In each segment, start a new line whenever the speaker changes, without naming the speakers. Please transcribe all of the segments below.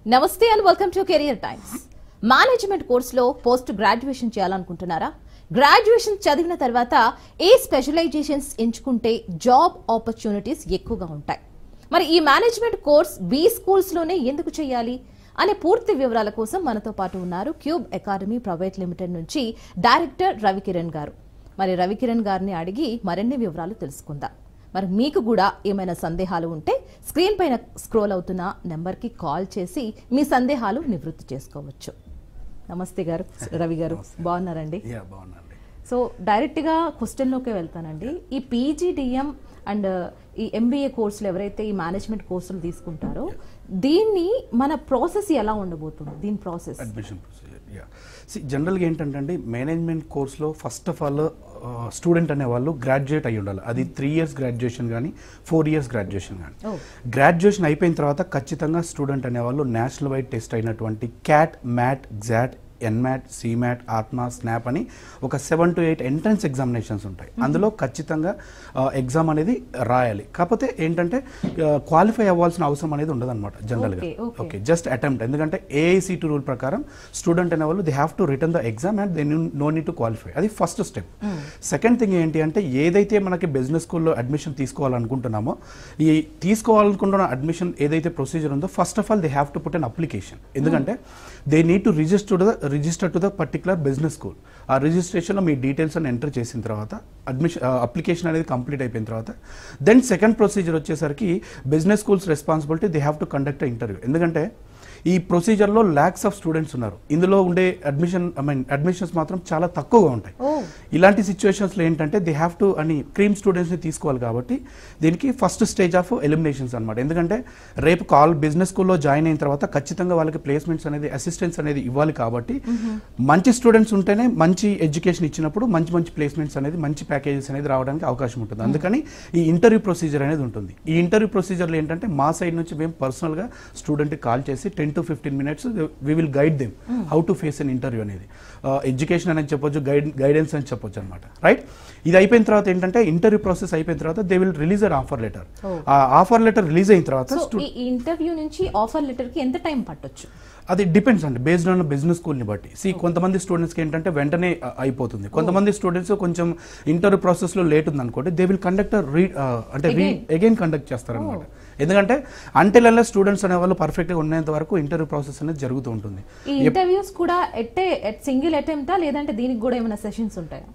నమస్తే and welcome to career times. Management కోర్సులో post graduation చేయాలనుకుంటున్నారా? గ్రాడ్యుయేషన్ చదివిన తర్వాత ఏ స్పెషలైజేషన్స్ ఎంచుకుంటే జాబ్ ఆపర్చునిటీస్ ఎక్కువగా ఉంటాయి? మరి ఈ మేనేజ్మెంట్ కోర్స్ బి స్కూల్స్ లోనే ఎందుకు చేయాలి అనే పూర్తి వివరాల కోసం మనతో పాటు ఉన్నారు క్యూబ్ అకాడమీ ప్రైవేట్ లిమిటెడ్ నుంచి డైరెక్టర్ రవికిరణ్ గారు. మరి రవికిరణ్ గారిని అడిగి మరిన్ని వివరాలు తెలుసుకుందాం. మరి మీకు కూడా ఏమైనా సందేహాలు ఉంటే స్క్రీన్ పైన స్క్రోల్ అవుతున్న నెంబర్కి కాల్ చేసి మీ సందేహాలు నివృత్తి చేసుకోవచ్చు. నమస్తే గారు, రవి గారు, బాగున్నారండి? సో డైరెక్ట్గా క్వశ్చన్లోకి వెళ్తానండి. ఈ పీజీడిఎం అండ్ ఈ ఎంబీఏ కోర్సులు ఎవరైతే ఈ మేనేజ్మెంట్ కోర్సులు తీసుకుంటారో దీన్ని మన ప్రాసెస్ ఎలా ఉండబోతుంది? దీని ప్రాసెస్
అడ్మిషన్ ప్రొసీజర్ జనరల్గా ఏంటంటే మేనేజ్మెంట్ కోర్సులో ఫస్ట్ ఆఫ్ ఆల్ స్టూడెంట్ అనేవాళ్ళు గ్రాడ్యుయేట్ అయ్యి ఉండాలి. అది 3 years గ్రాడ్యుయేషన్ కానీ 4 years గ్రాడ్యుయేషన్ కానీ. గ్రాడ్యుయేషన్ అయిపోయిన తర్వాత ఖచ్చితంగా స్టూడెంట్ అనేవాళ్ళు నేషనల్ వైడ్ టెస్ట్ అయినటువంటి క్యాట్, మ్యాట్, గ్జాట్, ఎన్మ్యాట్, సిమ్యాట్, ఆత్మా, స్నాప్ అని ఒక 7 to 8 ఎంట్రన్స్ ఎగ్జామినేషన్స్ ఉంటాయి. అందులో ఖచ్చితంగా ఎగ్జామ్ అనేది రాయాలి. కాకపోతే ఏంటంటే క్వాలిఫై అవ్వాల్సిన అవసరం అనేది ఉండదు అనమాట జనరల్గా. Okay, just attempt. ఎందుకంటే ఏఐసిటి రూల్ ప్రకారం స్టూడెంట్ అనే వాళ్ళు they have to return the exam and they no need to qualify. అది ఫస్ట్ స్టెప్. సెకండ్ థింగ్ ఏంటి అంటే ఏదైతే మనకి బిజినెస్ స్కూల్లో అడ్మిషన్ తీసుకోవాలనుకుంటున్నామో ఈ తీసుకోవాలనుకుంటున్న అడ్మిషన్ ఏదైతే ప్రొసీజర్ ఉందో first of all they have to put an application. ఎందుకంటే they need to register to the particular business school. ఆ రిజిస్ట్రేషన్లో మీ డీటెయిల్స్ అని ఎంటర్ చేసిన తర్వాత అప్లికేషన్ అనేది కంప్లీట్ అయిపోయిన తర్వాత దెన్ సెకండ్ ప్రొసీజర్ వచ్చేసరికి business schools responsibility they have to conduct interview. ఎందుకంటే ఈ ప్రొసీజర్లో ల్యాక్స్ ఆఫ్ స్టూడెంట్స్ ఉన్నారు. ఇందులో ఉండే అడ్మిషన్స్ మాత్రం చాలా తక్కువగా ఉంటాయి. ఇలాంటి సిచ్యువేషన్స్లో ఏంటంటే దే హ్యావ్ టు అని క్రీమ్ స్టూడెంట్స్ని తీసుకోవాలి. కాబట్టి దీనికి ఫస్ట్ స్టేజ్ ఆఫ్ ఎలిమినేషన్స్ అనమాట. ఎందుకంటే రేపు బిజినెస్ స్కూల్లో జాయిన్ అయిన తర్వాత ఖచ్చితంగా వాళ్ళకి ప్లేస్మెంట్స్ అనేది అసిస్టెన్స్ అనేది ఇవ్వాలి. కాబట్టి మంచి స్టూడెంట్స్ ఉంటేనే మంచి ఎడ్యుకేషన్ ఇచ్చినప్పుడు మంచి మంచి ప్లేస్మెంట్స్ అనేది మంచి ప్యాకేజెస్ అనేది రావడానికి అవకాశం ఉంటుంది. అందుకని ఈ ఇంటర్వ్యూ ప్రొసీజర్ అనేది ఉంటుంది. ఈ ఇంటర్వ్యూ ప్రొసీజర్లో ఏంటంటే మా సైడ్ నుంచి మేము పర్సనల్గా స్టూడెంట్కి కాల్ చేసి 10 to 15 minutes we will guide them how to face an interview అనేది ఎడ్యుకేషన్ అనేది చెప్పొచ్చు, గైడెన్స్ అని చెప్పొచ్చు అనమాట. రైట్, ఇది అయిపోయిన తర్వాత ఏంటంటే ఇంటర్వ్యూ ప్రాసెస్ అయిపోయిన తర్వాత they will release an offer letter. ఆ ఆఫర్ లెటర్ రిలీజ్ అయిన తర్వాత
ఇంటర్వ్యూ నుంచి ఆఫర్ లెటర్ కి ఎంత టైం పట్టొచ్చు?
అది డిపెండ్స్ అండి, బేస్డ్ ఆన్ బిజినెస్ స్కూల్ని బట్టి. కొంతమంది స్టూడెంట్స్కి ఏంటంటే వెంటనే అయిపోతుంది. కొంతమంది స్టూడెంట్స్ కొంచెం ఇంటర్వ్యూ ప్రాసెస్లో లేట్ ఉంది అనుకోండి, they will conduct again conduct చేస్తారనమాట. ఎందుకంటే అంటిల్ అన్లెస్ స్టూడెంట్స్ అనే వాళ్ళు పర్ఫెక్ట్గా ఉన్నంత వరకు ఇంటర్వ్యూ ప్రాసెస్ అనేది జరుగుతూ ఉంటుంది.
ఈ ఇంటర్వ్యూస్ కూడా సింగిల్ అటెంప్టా లేదంటే దీనికి కూడా ఏమైనా సెషన్స్ ఉంటాయా?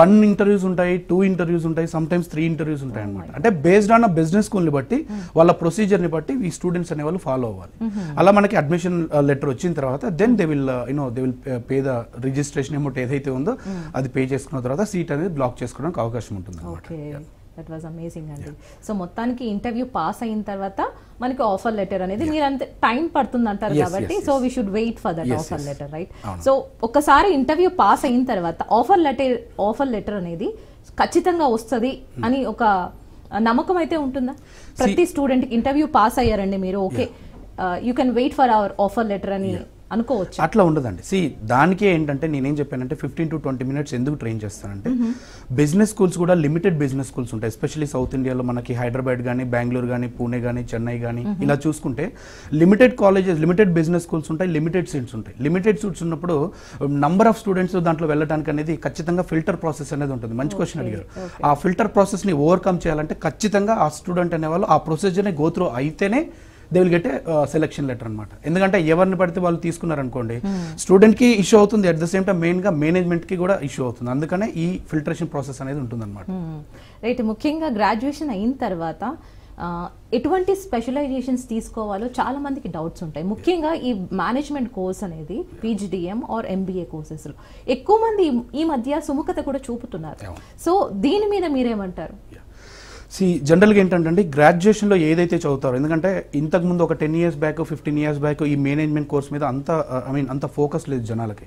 1 interviews ఉంటాయి, 2 interviews ఉంటాయి, సమ్ టైమ్స్ 3 interviews ఉంటాయి అనమాట. అంటే బేస్డ్ ఆన్ బిజినెస్ స్కూల్ని బట్టి వాళ్ళ ప్రొసీజర్ని బట్టి ఈ స్టూడెంట్స్ అనే వాళ్ళు ఫాలో అవ్వాలి. అలా మనకి అడ్మిషన్ లెటర్ వచ్చిన తర్వాత then they will pay the registration amount ఏదైతే ఉందో అది పే చేసుకున్న తర్వాత సీట్ అనేది బ్లాక్ చేసుకోవడానికి అవకాశం ఉంటుంది అనమాట.
దట్ వాజ్ అమేజింగ్ అండి. సో మొత్తానికి ఇంటర్వ్యూ పాస్ అయిన తర్వాత మనకి ఆఫర్ లెటర్ అనేది మీరు అంత టైం పడుతుంది అంటారు కాబట్టి so we should wait for that offer letter, right? So ఒక్కసారి ఇంటర్వ్యూ పాస్ అయిన తర్వాత ఆఫర్ లెటర్ అనేది ఖచ్చితంగా వస్తుంది అని ఒక నమ్మకం అయితే ఉంటుందా ప్రతి స్టూడెంట్? ఇంటర్వ్యూ పాస్ అయ్యారండి మీరు, okay you can wait for our offer letter అని అనుకోవచ్చు?
అట్లా ఉండదండి. దానికే ఏంటంటే నేనేం చెప్పానంటే 15 to 20 minutes ఎందుకు ట్రైన్ చేస్తానంటే బిజినెస్ స్కూల్స్ కూడా లిమిటెడ్ బిజినెస్ స్కూల్స్ ఉంటాయి. ఎస్పెషల్లీ సౌత్ ఇండియాలో మనకి హైదరాబాద్ కానీ, బెంగళూరు కానీ, పూణే కానీ, చెన్నై కానీ ఇలా చూసుకుంటే limited colleges, limited business schools ఉంటాయి, లిమిటెడ్ సీట్స్ ఉంటాయి. లిమిటెడ్ సీట్స్ ఉన్నప్పుడు నంబర్ ఆఫ్ స్టూడెంట్స్ దాంట్లో వెళ్ళడానికి అనేది ఖచ్చితంగా ఫిల్టర్ ప్రాసెస్ అనేది ఉంటుంది. మంచి క్వశ్చన్ అడిగారు. ఆ ఫిల్టర్ ప్రాసెస్ని ఓవర్కమ్ చేయాలంటే ఖచ్చితంగా ఆ స్టూడెంట్ అనేవాళ్ళు ఆ ప్రొసీజర్ని గో త్రూ అయితేనే they will get selection letter అనమాట. ఎందుకంటే ఎవరిని పడితే వాళ్ళు తీసుకున్నారనుకోండి స్టూడెంట్కి ఇష్యూ అవుతుంది, అట్ ద సేమ్ టైం మెయిన్గా మేనేజ్మెంట్కి కూడా ఇష్యూ అవుతుంది. అందుకనే ఈ ఫిల్టరేషన్ ప్రాసెస్ అనేది ఉంటుంది అనమాట.
రైట్, ముఖ్యంగా గ్రాడ్యుయేషన్ అయిన తర్వాత ఎటువంటి స్పెషలైజేషన్స్ తీసుకోవాలో చాలా మందికి డౌట్స్ ఉంటాయి. ముఖ్యంగా ఈ మేనేజ్మెంట్ కోర్స్ అనేది పీజీడిఎం ఆర్ ఎంబీఏ కోర్సెస్లో ఎక్కువ మంది ఈ మధ్య సుముఖత కూడా చూపుతున్నారు. సో దీని మీద మీరేమంటారు?
జనరల్గా ఏంటంటే గ్రాడ్యుయేషన్లో ఏదైతే చదువుతారో, ఎందుకంటే ఇంతకుముందు ఒక 10 years బ్యాక్ 15 years బ్యాక్ ఈ మేనేజ్మెంట్ కోర్స్ మీద అంత ఫోకస్ లేదు జనాలకి.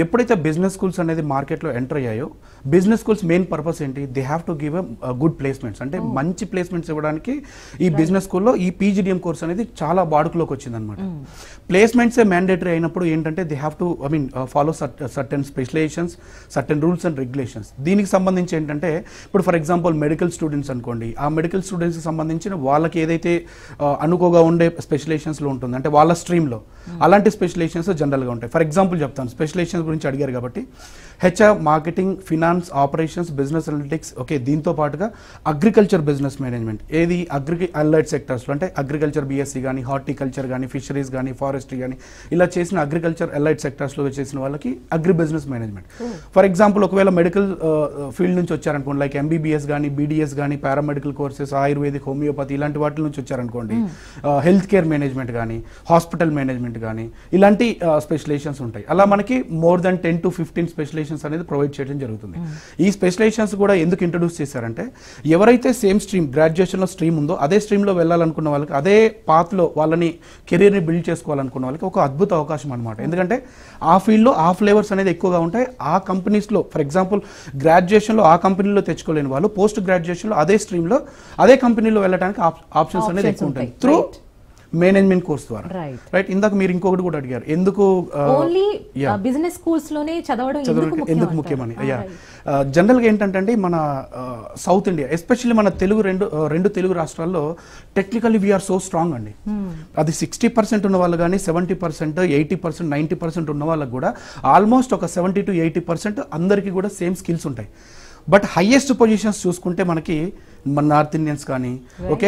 ఎప్పుడైతే బిజినెస్ స్కూల్స్ అనేది మార్కెట్లో ఎంటర్ అయ్యాయో బిజినెస్ స్కూల్స్ మెయిన్ పర్పస్ ఏంటి, they have to give good placements. అంటే మంచి ప్లేస్మెంట్స్ ఇవ్వడానికి ఈ బిజినెస్ స్కూల్లో ఈ పీజీడిఎం కోర్స్ అనేది చాలా వాడుకలోకి వచ్చింది అనమాట. ప్లేస్మెంట్సే మ్యాండేటరీ అయినప్పుడు ఏంటంటే they have to follow certain specialisations, certain rules and regulations. దీనికి సంబంధించి ఏంటంటే ఇప్పుడు ఫర్ ఎగ్జాంపుల్ మెడికల్ స్టూడెంట్స్ అనుకోండి, అనుకోండి, ఆ మెడికల్ స్టూడెంట్స్కి సంబంధించిన వాళ్ళకి ఏదైతే అనుకోగా ఉండే స్పెషలైజేషన్స్లో ఉంటుంది అంటే వాళ్ళ స్ట్రీమ్లో అలాంటి స్పెషలైజేషన్స్ జనరల్గా ఉంటాయి. ఫర్ ఎగ్జాంపుల్ చెప్తాను, స్పెషలైజేషన్స్ గురించి అడిగారు కాబట్టి HR, marketing, finance, operations, business analytics, okay, దీంతో పాటుగా అగ్రికల్చర్ బిజినెస్ మేనేజ్మెంట్, ఏది అలైడ్ సెక్టర్స్లో అంటే అగ్రికల్చర్ బీఎస్సీ కానీ, హార్టికల్చర్ కానీ, ఫిషరీస్ కానీ, ఫారెస్ట్రీ కానీ ఇలా చేసిన అగ్రికల్చర్ అలైడ్ సెక్టర్స్లో చేసిన వాళ్ళకి agri business management. For example ఒకవేళ మెడికల్ ఫీల్డ్ నుంచి వచ్చారనుకోండి, లైక్ ఎంబీబీఎస్ కానీ, బీడీఎస్ కానీ, పారామెడికల్ కోర్సెస్, ఆయుర్వేదిక్, హోమియోపతి ఇలాంటి వాటి నుంచి వచ్చారనుకోండి, హెల్త్ కేర్ మేనేజ్మెంట్ కానీ, హాస్పిటల్ మేనేజ్మెంట్ కానీ ఇలాంటి స్పెషలైజేషన్స్ ఉంటాయి. అలా మనకి మోర్ దెన్ 10 to 15 స్పెషలైజేషన్స్ అనేది ప్రొవైడ్ చేయడం జరుగుతుంది. ఈ స్పెషలైజేషన్స్ కూడా ఎందుకు ఇంట్రడ్యూస్ చేశారంటే ఎవరైతే సేమ్ స్ట్రీమ్ గ్రాడ్యుయేషన్లో స్ట్రీమ్ ఉందో అదే స్ట్రీమ్లో వెళ్ళాలనుకున్న వాళ్ళకి, అదే పాత్లో వాళ్ళని కెరీర్ని బిల్డ్ చేసుకోవాలనుకున్న వాళ్ళకి ఒక అద్భుత అవకాశం అనమాట. ఎందుకంటే ఆ ఫీల్డ్లో ఆ ఫ్లేవర్స్ అనేది ఎక్కువగా ఉంటాయి. ఆ కంపెనీస్లో ఫర్ ఎగ్జాంపుల్ గ్రాడ్యుయేషన్లో ఆ కంపెనీలో తెచ్చుకోలేని వాళ్ళు పోస్ట్ గ్రాడ్యుయేషన్లో అదే స్ట్రీమ్లో అదే కంపెనీలో వెళ్ళడానికి ఆప్షన్స్ అనేది ఎక్కువ ఉంటాయి త్రూ మేనేజ్మెంట్ కోర్స్ ద్వారా. రైట్, ఇందాక మీరు ఇంకొకటి కూడా అడిగారు, ఎందుకు
ఓన్లీ బిజినెస్ స్కూల్స్ లోనే చదవడం
ఎందుకు ముఖ్యమని. జనరల్గా ఏంటంటే మన సౌత్ ఇండియా ఎస్పెషల్లీ మన రెండు తెలుగు రాష్ట్రాల్లో టెక్నికల్లీ వీఆర్ సో స్ట్రాంగ్ అండి. అది 60% ఉన్న వాళ్ళు కానీ 70%, 80%, 90% ఉన్న వాళ్ళకి కూడా ఆల్మోస్ట్ ఒక 70 to 80% అందరికీ కూడా సేమ్ స్కిల్స్ ఉంటాయి. బట్ హైయెస్ట్ పొజిషన్స్ చూసుకుంటే మనకి మన నార్త్ ఇండియన్స్ కానీ, ఓకే,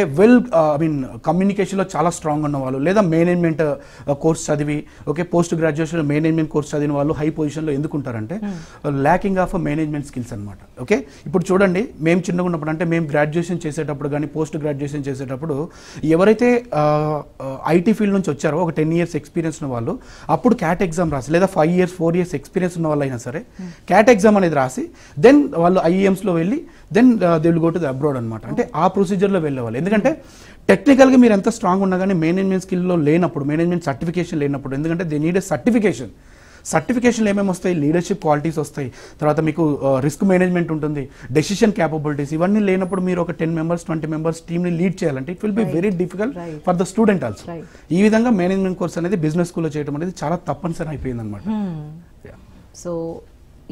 కమ్యూనికేషన్లో చాలా స్ట్రాంగ్ ఉన్న వాళ్ళు లేదా మేనేజ్మెంట్ కోర్స్ చదివి, okay, post graduation management course చదివిన వాళ్ళు హై పొజిషన్లో ఎందుకు ఉంటారంటే ల్యాకింగ్ ఆఫ్ మేనేజ్మెంట్ స్కిల్స్ అనమాట. ఓకే, ఇప్పుడు చూడండి, మేము చిన్నగా ఉన్నప్పుడు అంటే మేము గ్రాడ్యుయేషన్ చేసేటప్పుడు కానీ పోస్ట్ గ్రాడ్యుయేషన్ చేసేటప్పుడు ఎవరైతే ఐటీ ఫీల్డ్ నుంచి వచ్చారో ఒక 10 years ఎక్స్పీరియన్స్ ఉన్న వాళ్ళు అప్పుడు క్యాట్ ఎగ్జామ్ రాసి లేదా 5 years 4 years ఎక్స్పీరియన్స్ ఉన్న వాళ్ళు అయినా సరే క్యాట్ ఎగ్జామ్ అనేది రాసి దెన్ వాళ్ళు ఐఈఎమ్స్లో వెళ్ళి then they will go to the abroad అనమాట. అంటే ఆ ప్రొసీజర్లో వెళ్ళేవాళ్ళు. ఎందుకంటే టెక్నికల్గా మీరు ఎంత స్ట్రాంగ్ ఉన్నా కానీ మేనేజ్మెంట్ స్కిల్లో లేనప్పుడు, మేనేజ్మెంట్ సర్టిఫికేషన్ లేనప్పుడు, ఎందుకంటే దే నీడ్ ఎ సర్టిఫికేషన్ ఏమేమి వస్తాయి, లీడర్షిప్ క్వాలిటీస్ వస్తాయి, తర్వాత మీకు రిస్క్ మేనేజ్మెంట్ ఉంటుంది, డెసిషన్ క్యాపబిలిటీస్, ఇవన్నీ లేనప్పుడు మీరు ఒక 10 members 20 members టీమ్ని లీడ్ చేయాలంటే it will be very difficult for the student also. ఈ విధంగా మేనేజ్మెంట్ కోర్స్ అనేది బిజినెస్ స్కూల్లో చేయడం అనేది చాలా తప్పనిసరి అయిపోయింది అనమాట.
సో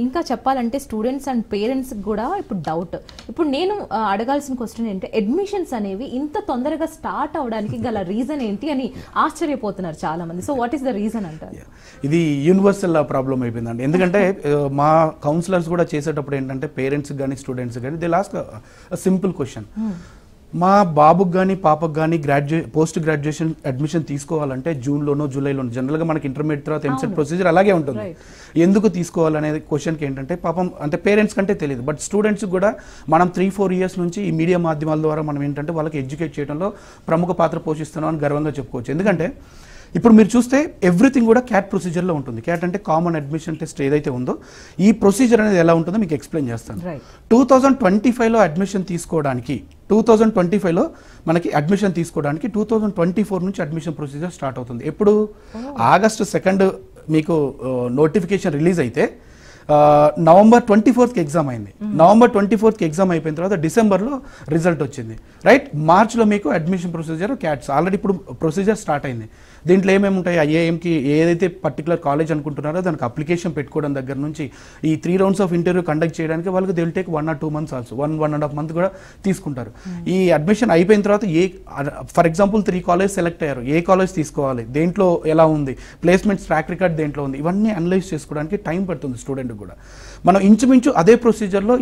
ఇంకా చెప్పాలంటే స్టూడెంట్స్ అండ్ పేరెంట్స్ కూడా ఇప్పుడు డౌట్, ఇప్పుడు నేను అడగాల్సిన క్వశ్చన్ ఏంటంటే అడ్మిషన్స్ అనేవి ఇంత తొందరగా స్టార్ట్ అవడానికి గల రీజన్ ఏంటి అని ఆశ్చర్యపోతున్నారు చాలా మంది. So what is the reason అంటారు?
ఇది యూనివర్సల్ ప్రాబ్లం అయిపోయిందండి. ఎందుకంటే మా కౌన్సిలర్స్ కూడా చేసేటప్పుడు ఏంటంటే పేరెంట్స్ కానీ స్టూడెంట్స్ కానీ దే లాస్ట్ సింపుల్ క్వశ్చన్, మా బాబుకి కానీ పాపకు కానీ పోస్ట్ గ్రాడ్యుయేషన్ అడ్మిషన్ తీసుకోవాలంటే జూన్లోనో జూలైలోనో, జనరల్గా మనకి ఇంటర్మీడియట్ తర్వాత ఎంసెట్ ప్రొసీజర్ అలాగే ఉంటుంది, ఎందుకు తీసుకోవాలనేది క్వశ్చన్కి ఏంటంటే పాపం అంటే పేరెంట్స్ కంటే తెలియదు. బట్ స్టూడెంట్స్ కూడా మనం 3-4 years నుంచి ఈ మీడియా మాధ్యమాల ద్వారా మనం ఏంటంటే వాళ్ళకి ఎడ్యుకేట్ చేయడంలో ప్రముఖ పాత్ర పోషిస్తున్నాం అని గర్వంగా చెప్పుకోవచ్చు. ఎందుకంటే ఇప్పుడు మీరు చూస్తే ఎవ్రీథింగ్ కూడా క్యాట్ ప్రొసీజర్లో ఉంటుంది. క్యాట్ అంటే కామన్ అడ్మిషన్ టెస్ట్ ఏదైతే ఉందో ఈ ప్రొసీజర్ అనేది ఎలా ఉంటుందో మీకు ఎక్స్ప్లెయిన్ చేస్తాను. 2025లో అడ్మిషన్ తీసుకోవడానికి 2025లో మనకి అడ్మిషన్ తీసుకోవడానికి 2024 నుంచి అడ్మిషన్ ప్రొసీజర్ స్టార్ట్ అవుతుంది. ఎప్పుడు August 2 మీకు నోటిఫికేషన్ రిలీజ్ అయితే November 24th ఎగ్జామ్ అయింది. November 24th ఎగ్జామ్ అయిపోయిన తర్వాత డిసెంబర్లో రిజల్ట్ వచ్చింది. రైట్, మార్చ్లో మీకు అడ్మిషన్ ప్రొసీజర్ క్యాట్స్ ఆల్రెడీ ఇప్పుడు ప్రొసీజర్ స్టార్ట్ అయింది. దీంట్లో ఏమేమి ఉంటాయి, ఐఏఎంకి ఏదైతే పర్టికులర్ కాలేజ్ అనుకుంటున్నారో దానికి అప్లికేషన్ పెట్టుకోవడం దగ్గర నుంచి ఈ 3 rounds ఆఫ్ ఇంటర్వ్యూ కండక్ట్ చేయడానికి వాళ్ళకి they will take 1 or 2 months also, 1.5 months కూడా తీసుకుంటారు. ఈ అడ్మిషన్ అయిపోయిన తర్వాత ఫర్ ఎగ్జాంపుల్ 3 colleges సెలెక్ట్ అయ్యారు, ఏ కాలేజ్ తీసుకోవాలి, దేంట్లో ఎలా ఉంది, ప్లేస్మెంట్స్ ట్రాక్ రికార్డ్ దేంట్లో ఉంది, ఇవన్నీ అనలైజ్ చేసుకోవడానికి టైం పడుతుంది స్టూడెంట్ కూడా. మనం ఇంచుమించు అదే ప్రొసీజర్లో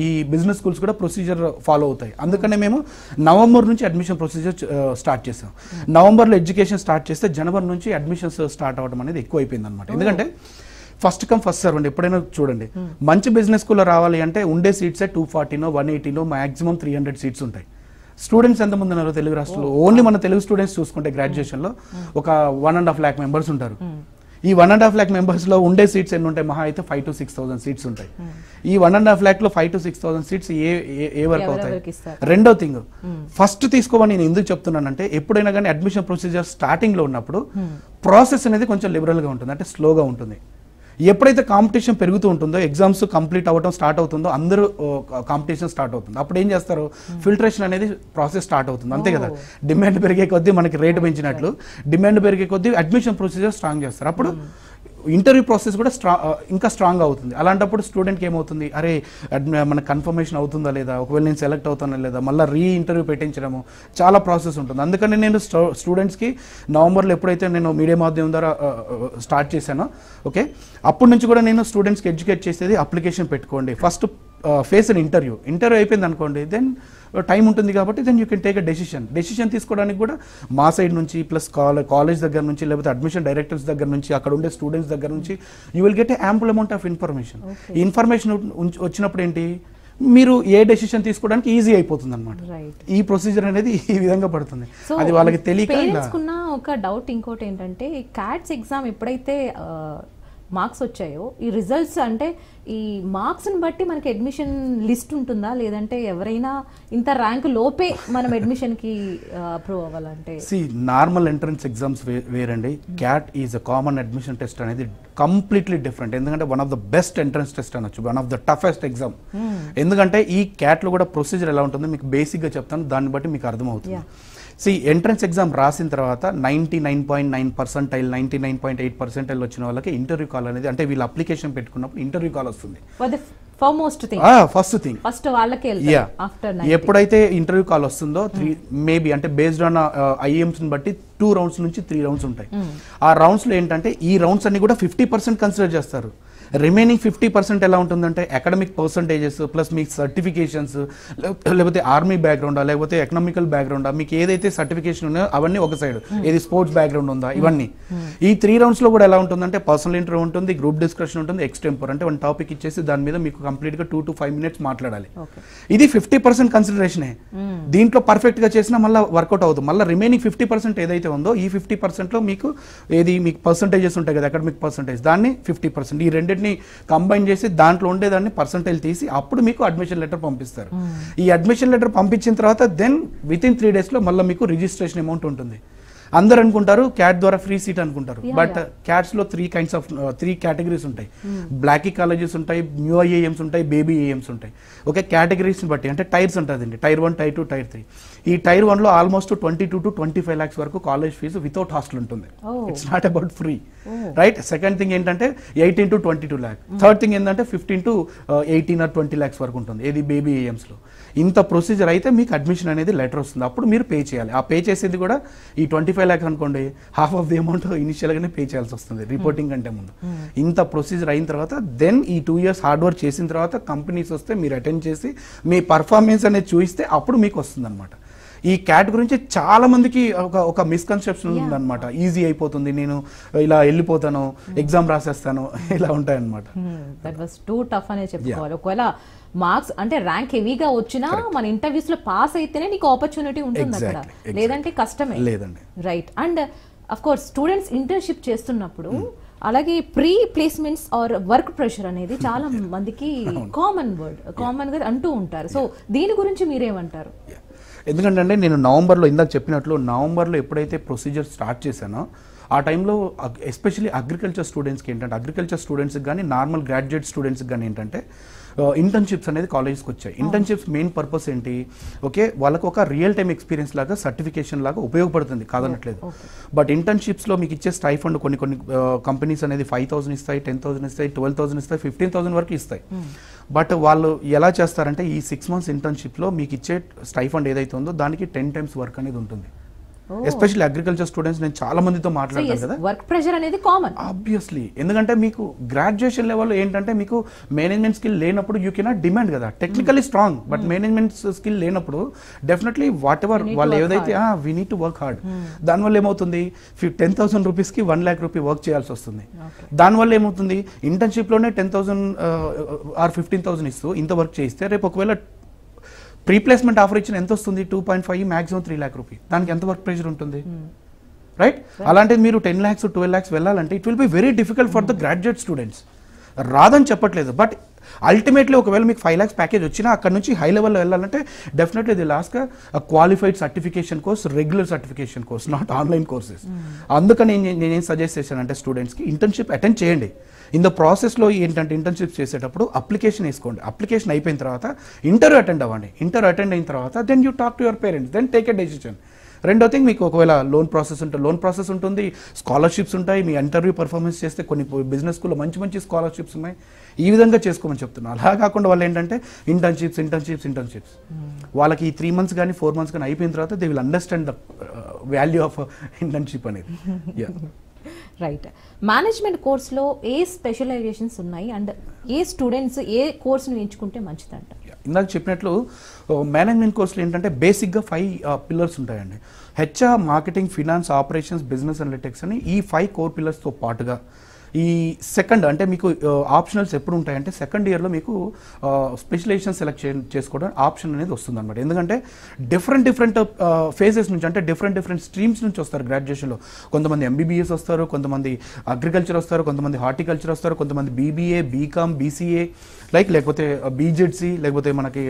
ఈ బిజినెస్ స్కూల్స్ కూడా ప్రొసీజర్ ఫాలో అవుతాయి. అందుకనే మేము నవంబర్ నుంచి అడ్మిషన్ ప్రొసీజర్ స్టార్ట్ చేసాం. నవంబర్లో ఎడ్యుకేషన్ స్టార్ట్ చేస్తే జనవరి నుంచి అడ్మిషన్స్ స్టార్ట్ అవ్వడం అనేది ఎక్కువ అయిపోయింది అనమాట. ఎందుకంటే ఫస్ట్ కమ్ ఫస్ట్ సర్వ్ అండి. ఎప్పుడైనా చూడండి, మంచి బిజినెస్ స్కూల్లో రావాలి అంటే ఉండే సీట్సే 240, 180, మాక్సిమం 300 సీట్స్ ఉంటాయి. స్టూడెంట్స్ ఎంతమంది ఉన్నారు తెలుగు రాష్ట్రంలో? ఓన్లీ మన తెలుగు స్టూడెంట్స్ చూసుకుంటే గ్రాడ్యుయేషన్లో ఒక 1.5 lakh members ఉంటారు. ఈ 1.5 lakh members లో ఉండే సీట్స్ ఎన్ని ఉంటాయి? మహా అయితే 5,000 to 6,000 సీట్స్ ఉంటాయి. ఈ 1.5 lakh లో 5,000 to 6,000 సీట్స్ ఏ వర్క్ అవుతాయి? రెండో థింగ్, ఫస్ట్ తీసుకోమని నేను ఎందుకు చెప్తున్నానంటే ఎప్పుడైనా కానీ అడ్మిషన్ ప్రొసీజర్ స్టార్టింగ్ లో ఉన్నప్పుడు ప్రాసెస్ అనేది కొంచెం లిబరల్ గా ఉంటుంది, అంటే స్లోగా ఉంటుంది. ఎప్పుడైతే కాంపిటీషన్ పెరుగుతూ ఉంటుందో, ఎగ్జామ్స్ కంప్లీట్ అవ్వడం స్టార్ట్ అవుతుందో, అందరూ కాంపిటీషన్ స్టార్ట్ అవుతుంది. అప్పుడు ఏం చేస్తారు, ఫిల్టరేషన్ అనేది ప్రాసెస్ స్టార్ట్ అవుతుంది. అంతే కదా, డిమాండ్ పెరిగే కొద్దీ మనకి రేటు పెంచినట్లు డిమాండ్ పెరిగే కొద్దీ అడ్మిషన్ ప్రొసీజర్ స్ట్రాంగ్ చేస్తారు. అప్పుడు ఇంటర్వ్యూ ప్రాసెస్ కూడా ఇంకా స్ట్రాంగ్ అవుతుంది. అలాంటప్పుడు స్టూడెంట్కి ఏమవుతుంది, అరే మనకు కన్ఫర్మేషన్ అవుతుందా లేదా, ఒకవేళ నేను సెలెక్ట్ అవుతానా లేదా, మళ్ళీ ఇంటర్వ్యూ పెట్టించడము చాలా ప్రాసెస్ ఉంటుంది. అందుకని నేను స్టూడెంట్స్కి నవంబర్లో ఎప్పుడైతే నేను మీడియా మాధ్యమం ద్వారా స్టార్ట్ చేశానో, ఓకే, అప్పటి నుంచి కూడా నేను స్టూడెంట్స్కి ఎడ్యుకేట్ చేసేది అప్లికేషన్ పెట్టుకోండి, ఫస్ట్ ఫేస్ అన్ ఇంటర్వ్యూ అయిపోయింది అనుకోండి, దెన్ టైం ఉంటుంది కాబట్టి then you can take a decision తీసుకోవడానికి కూడా మా సైడ్ నుంచి ప్లస్ కాలేజ్ దగ్గర నుంచి లేకపోతే అడ్మిషన్ డైరెక్టర్స్ దగ్గర నుంచి అక్కడ ఉండే స్టూడెంట్స్ దగ్గర నుంచి you will get a ample amount of information. ఈ ఇన్ఫర్మేషన్ వచ్చినప్పుడు ఏంటి, మీరు ఏ డెసిషన్ తీసుకోవడానికి ఈజీ అయిపోతుంది అనమాట. ఈ ప్రొసీజర్ అనేది ఈ విధంగా పడుతుంది. అది వాళ్ళకి తెలియక
ఒక డౌట్ ఇంకోటి ఏంటంటే, క్యాట్స్ ఎగ్జామ్ ఎప్పుడైతే మార్క్స్ వచ్చాయో, ఈ రిజల్ట్స్ అంటే ఈ మార్క్స్ని బట్టి మనకి అడ్మిషన్ లిస్ట్ ఉంటుందా, లేదంటే ఎవరైనా ఇంత ర్యాంక్ లోపే మనం అడ్మిషన్కి అప్రూవ్ అవ్వాలంటే?
నార్మల్ ఎంట్రన్స్ ఎగ్జామ్స్ వేరండి. CAT is a common admission test అనేది కంప్లీట్లీ డిఫరెంట్. ఎందుకంటే one of the best entrance test అనొచ్చు, one of the toughest exam. ఎందుకంటే ఈ క్యాట్లో కూడా ప్రొసీజర్ ఎలా ఉంటుందో మీకు బేసిక్గా చెప్తాను, దాన్ని బట్టి మీకు అర్థమవుతుంది. ఎంట్రన్స్ ఎగ్జామ్ రాసిన తర్వాత 99.9%, 99.8% వచ్చిన వాళ్ళకి ఇంటర్వ్యూ కాల్ అనేది, అంటే వీళ్ళు అప్లికేషన్ పెట్టుకున్నప్పుడు ఇంటర్వ్యూ కాల్ వస్తుంది. ఫస్ట్ థింగ్ ఎప్పుడైతే ఇంటర్వ్యూ కాల్ వస్తుందో, మేబీ అంటే బేస్డ్ ఆన్ ఐఎమ్స్ బట్టి 2 రౌండ్స్ నుంచి 3 రౌండ్స్ ఉంటాయి. ఆ రౌండ్స్ లో ఏంటంటే ఈ రౌండ్స్ అన్ని కూడా 50% కన్సిడర్ చేస్తారు. రిమైనింగ్ 50% ఎలా ఉంటుందంటే అకాడమిక్ పర్సంటేజెస్ ప్లస్ మీ సర్టిఫికేషన్స్, లేకపోతే ఆర్మీ బ్యాక్గ్రౌండా లేకపోతే ఎకనామికల్ బ్యాక్గ్రౌండా, మీకు ఏదైతే సర్టిఫికేషన్ ఉన్నాయో అవన్నీ ఒక సైడ్, ఏది స్పోర్ట్స్ బ్యాక్గ్రౌండ్ ఉందా, ఇవన్నీ. ఈ 3 రౌండ్స్ లో కూడా ఎలా ఉంటుందంటే పర్సనల్ ఇంటర్వ్యూ ఉంటుంది, గ్రూప్ డిస్కషన్ ఉంటుంది, ఎక్స్టెంపర్ అంటే 1 టాపిక్ ఇచ్చేసి దాని మీద మీకు కంప్లీట్ గా 2 to 5 minutes మాట్లాడాలి. ఇది 50% కన్సిడరేషనే. దీంట్లో పర్ఫెక్ట్ గా చేసినా మళ్ళీ వర్కౌట్ అవుతుంది. మళ్ళీ రిమైనింగ్ 50% ఏదైతే ఉందో ఈ 50% లో మీకు మీకు పర్సంటేజెస్ ఉంటాయి కదా, అకాడమిక్ పర్సంటేజ్, దాన్ని 50%, ఈ రెండింటిని కంబైన్ చేసి దాంట్లో ఉండేదాన్ని పర్సంటేజ్ తీసి అప్పుడు మీకు అడ్మిషన్ లెటర్ పంపిస్తారు. ఈ అడ్మిషన్ లెటర్ పంపించిన తర్వాత దెన్ విత్ ఇన్ 3 days లో మళ్ళీ మీకు రిజిస్ట్రేషన్ అమౌంట్ ఉంటుంది. అందరు అనుకుంటారు క్యాట్ ద్వారా ఫ్రీ సీట్ అనుకుంటారు, బట్ క్యాట్స్ లో 3 కేటగిరీస్ ఉంటాయి. బ్లాకీ కాలేజెస్ ఉంటాయి, న్యూ ఐఏఎమ్స్ ఉంటాయి, బేబీ ఏఎమ్స్ ఉంటాయి. ఓకే, కేటగిరీస్ బట్టి అంటే టైర్స్ ఉంటుందండి, టైర్ 1, టైర్ 2, టైర్ 3. ఈ టైర్ 1 లో ఆల్మోస్ట్ 22 to 25 lakhs వరకు కాలేజ్ ఫీజు వితౌట్ హాస్టల్ ఉంటుంది. It's not about free, right? Second thing ఏంటంటే 18 to 22 lakhs. థర్డ్ థింగ్ ఏంటంటే 15 to 18 or 20 lakhs వరకు ఉంటుంది, ఏది బేబీ ఏఎమ్స్ లో. ఇంత ప్రొసీజర్ అయితే మీకు అడ్మిషన్ అనేది లెటర్ వస్తుంది, అప్పుడు మీరు పే చేయాలి. ఆ పే చేసేది కూడా ఈ 25 lakhs అనుకోండి, half of the amount initial గానే పే చేయాల్సి వస్తుంది రిపోర్టింగ్ కంటే ముందు. ఇంత ప్రొసీజర్ అయిన తర్వాత దెన్ ఈ 2 years హార్డ్ వర్క్ చేసిన తర్వాత కంపెనీస్ వస్తే మీరు అటెండ్ చేసి మీ పర్ఫార్మెన్స్ అనేది చూపిస్తే అప్పుడు మీకు వస్తుంది అనమాట. ఈ క్యాట్ గురించి చాలా మందికి ఒక మిస్కన్సెప్షన్ ఉందన్నమాట, ఈజీ అయిపోతుంది, నేను ఇలా వెళ్ళిపోతాను, ఎగ్జామ్ రాసేస్తాను, ఇలా ఉంటాయన్నమాట.
దట్ వాస్ టూ టఫ్ అనే చెప్పుకోవాలి. ఒకవేళ మార్క్స్ అంటే ర్యాంక్ హెవీగా వచ్చినా మన ఇంటర్వ్యూస్ లో పాస్ అయితేనే నీకు ఆపర్చునిటీ ఉంటుంది అక్కడ, లేదంటే కష్టమే.
లేదండి,
right. And of course students internship చేస్తున్నప్పుడు అలాగే pre placements or work pressure అనేది చాలా మందికి కామన్ గా అంటూ ఉంటారు. సో దీని గురించి మీరేమంటారు?
ఎందుకంటే నేను నవంబర్లో ఇందాక చెప్పినట్లు నవంబర్లో ఎప్పుడైతే ప్రొసీజర్ స్టార్ట్ చేశానో ఆ టైంలో ఎస్పెషల్లీ అగ్రికల్చర్ స్టూడెంట్స్కి ఏంటంటే, అగ్రికల్చర్ స్టూడెంట్స్కి కానీ నార్మల్ గ్రాడ్యుయేట్ స్టూడెంట్స్కి కానీ ఏంటంటే ఇంటర్న్షిప్స్ అనేది కాలేజ్కి వచ్చాయి. ఇంటర్న్షిప్స్ మెయిన్ పర్పస్ ఏంటి, ఓకే, వాళ్ళకు ఒక రియల్ టైమ్ ఎక్స్పీరియన్స్ లాగా సర్టిఫికేషన్ లాగా ఉపయోగపడుతుంది, కాదనట్లేదు. బట్ ఇంటర్న్షిప్స్లో మీకు ఇచ్చే స్టైఫండ్ కొన్ని కంపెనీస్ అనేది 5,000 ఇస్తాయి, 10,000 ఇస్తాయి, 12,000 ఇస్తాయి, 15,000 వరకు ఇస్తాయి. బట్ వాళ్ళు ఎలా చేస్తారంటే ఈ 6 months ఇంటర్న్షిప్లో మీకు ఇచ్చే స్టైఫండ్ ఏదైతే ఉందో దానికి 10 times వర్క్ అనేది ఉంటుంది. ఎస్పెషల్లీ అగ్రికల్చర్ స్టూడెంట్స్ నేను చాలా మందితో మాట్లాడతాను కదా,
వర్క్ ప్రెషర్ అనేది కామన్
ఆబ్వియస్లీ. ఎందుకంటే మీకు గ్రాడ్యుయేషన్ లెవెల్లో ఏంటంటే మీకు మేనేజ్మెంట్ స్కిల్ లేనప్పుడు యూ కెనాట్ డిమాండ్ కదా, technically strong but management skill లేనప్పుడు డెఫినెట్లీ వాట్ ఎవర్ వాళ్ళు ఏదైతే we need to work hard. దానివల్ల ఏమవుతుంది 10,000 రూపీస్కి 1 lakh రూపీ వర్క్ చేయాల్సి వస్తుంది. దానివల్ల ఏమవుతుంది ఇంటర్న్షిప్లోనే 10,000 ఆర్ 15,000 ఇస్తూ ఇంత వర్క్ చేయిస్తే రేపు ఒకవేళ ప్రీ ప్లేస్మెంట్ ఆఫర్ ఇచ్చిన ఎంత వస్తుంది 2.5 మాక్సిమం 3 lakh రూపీ. దానికి ఎంత వర్క్ ప్రెషర్ ఉంటుంది, రైట్? అలాంటిది మీరు 10 lakhs 12 lakhs వెళ్ళాలంటే it will be very difficult for the graduate students. రాదని చెప్పట్లేదు, బట్ అల్టిమేట్లీ ఒకవేళ మీకు 5 lakhs ప్యాకేజ్ వచ్చినా అక్కడ నుంచి హై లెవెల్లో వెళ్ళాలంటే definitely the last qualified certification course, regular certification course, not online courses. అందుకని నేనేం సజెస్ట్ చేశానంటే స్టూడెంట్స్కి ఇంటర్న్షిప్ అటెండ్ చేయండి. ఇన్ ద ప్రాసెస్లో ఏంటంటే ఇంటర్న్షిప్ చేసేటప్పుడు అప్లికేషన్ వేసుకోండి. అప్లికేషన్ అయిపోయిన తర్వాత ఇంటర్వ్యూ అటెండ్ అవ్వండి. ఇంటర్వ్యూ అటెండ్ అయిన తర్వాత then you talk to your parents, then take a decision. రెండో థింగ్ మీకు ఒకవేళ లోన్ ప్రాసెస్ ఉంటుంది, స్కాలర్షిప్స్ ఉంటాయి. మీ ఇంటర్వ్యూ పర్ఫార్మెన్స్ చేస్తే కొన్ని బిజినెస్ స్కూల్లో మంచి మంచి స్కాలర్షిప్స్ ఉన్నాయి. ఈ విధంగా చేసుకోమని చెప్తున్నాను. అలా కాకుండా వాళ్ళు ఏంటంటే ఇంటర్న్షిప్స్ వాళ్ళకి ఈ 3 months కానీ 4 months కానీ అయిపోయిన తర్వాత they will understand the value of internship అనేది.
రైట్. మేనేజ్మెంట్ కోర్సులో ఏ స్పెషలైజేషన్స్ ఉన్నాయి అండ్ ఏ స్టూడెంట్స్ ఏ కోర్సును ఎంచుకుంటే మంచిదంట?
ఇందాక చెప్పినట్లు మేనేజ్మెంట్ కోర్సులో ఏంటంటే బేసిక్గా 5 pillars ఉంటాయండి. HR, marketing, finance, operations, business analytics అని ఈ 5 core pillars పాటుగా ఈ సెకండ్ అంటే మీకు ఆప్షనల్స్ ఎప్పుడు ఉంటాయంటే సెకండ్ ఇయర్లో మీకు స్పెషలైజేషన్ సెలెక్ట్ చేసుకోవడం ఆప్షన్ అనేది వస్తుంది అనమాట. ఎందుకంటే డిఫరెంట్ ఫేజెస్ నుంచి అంటే డిఫరెంట్ స్ట్రీమ్స్ నుంచి వస్తారు గ్రాడ్యుయేషన్లో. కొంతమంది ఎంబీబీఎస్ వస్తారు, కొంతమంది అగ్రికల్చర్ వస్తారు, కొంతమంది హార్టికల్చర్ వస్తారు, కొంతమంది బీబీఏ, బీకామ్, బీసీఏ లేకపోతే బీజెడ్సీ, లేకపోతే మనకి